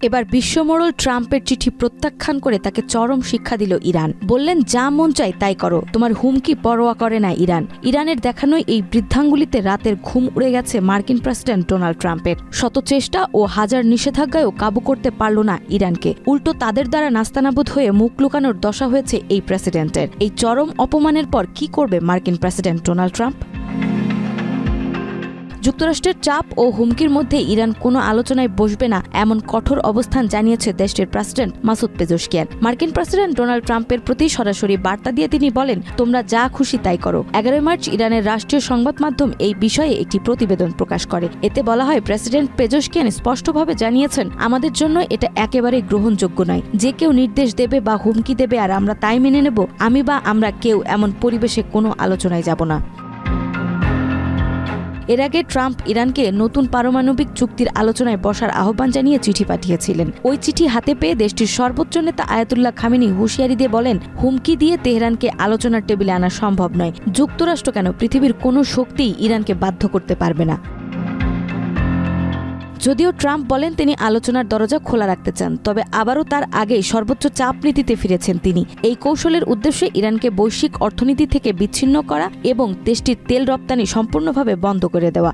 এবার বিশ্বমোড়ল ট্রাম্পের চিঠি প্রত্যাখ্যান করে তাকে চরম শিক্ষা দিল ইরান। বললেন, যা মন চায় তাই করো, তোমার হুমকি পরোয়া করে না ইরান। ইরানের দেখানোই এই বৃদ্ধাঙ্গুলিতে রাতের ঘুম উড়ে গেছে মার্কিন প্রেসিডেন্ট ডোনাল্ড ট্রাম্পের। শত চেষ্টা ও হাজার নিষেধাজ্ঞায়ও কাবু করতে পারল না ইরানকে। উল্টো তাদের দ্বারা নাস্তানাবুদ হয়ে মুখ লুকানোর দশা হয়েছে এই প্রেসিডেন্টের। এই চরম অপমানের পর কি করবে মার্কিন প্রেসিডেন্ট ডোনাল্ড ট্রাম্প? যুক্তরাষ্ট্রের চাপ ও হুমকির মধ্যে ইরান কোনো আলোচনায় বসবে না এমন কঠোর অবস্থান জানিয়েছে দেশটির প্রেসিডেন্ট মাসুদ পেজেশকিয়ান। মার্কিন প্রেসিডেন্ট ডোনাল্ড ট্রাম্পের প্রতি সরাসরি বার্তা দিয়ে তিনি বলেন, তোমরা যা খুশি তাই করো। 11 মার্চ ইরানের রাষ্ট্রীয় সংবাদ মাধ্যম এই বিষয়ে একটি প্রতিবেদন প্রকাশ করে। এতে বলা হয়, প্রেসিডেন্ট পেজেশকিয়ান স্পষ্টভাবে জানিয়েছেন, আমাদের জন্য এটা একেবারেই গ্রহণযোগ্য নয়। যে কেউ নির্দেশ দেবে বা হুমকি দেবে আর আমরা তাই মেনে নেব, আমি বা আমরা কেউ এমন পরিবেশে কোনো আলোচনায় যাব না। এর আগে ট্রাম্প ইরানকে নতুন পারমাণবিক চুক্তির আলোচনায় বসার আহ্বান জানিয়ে চিঠি পাঠিয়েছিলেন। ওই চিঠি হাতে পেয়ে দেশটির সর্বোচ্চ নেতা আয়াতুল্লাহ খামেনি হুঁশিয়ারি দিয়ে বলেন, হুমকি দিয়ে তেহরানকে আলোচনার টেবিলে আনা সম্ভব নয়। যুক্তরাষ্ট্র কেন, পৃথিবীর কোনো শক্তিই ইরানকে বাধ্য করতে পারবে না। যদিও ট্রাম্প বলেন তিনি আলোচনার দরজা খোলা রাখতে চান, তবে আবারও তার আগেই সর্বোচ্চ চাপ নীতিতে ফিরেছেন তিনি। এই কৌশলের উদ্দেশ্যে ইরানকে বৈশ্বিক অর্থনীতি থেকে বিচ্ছিন্ন করা এবং দেশটির তেল রপ্তানি সম্পূর্ণভাবে বন্ধ করে দেওয়া।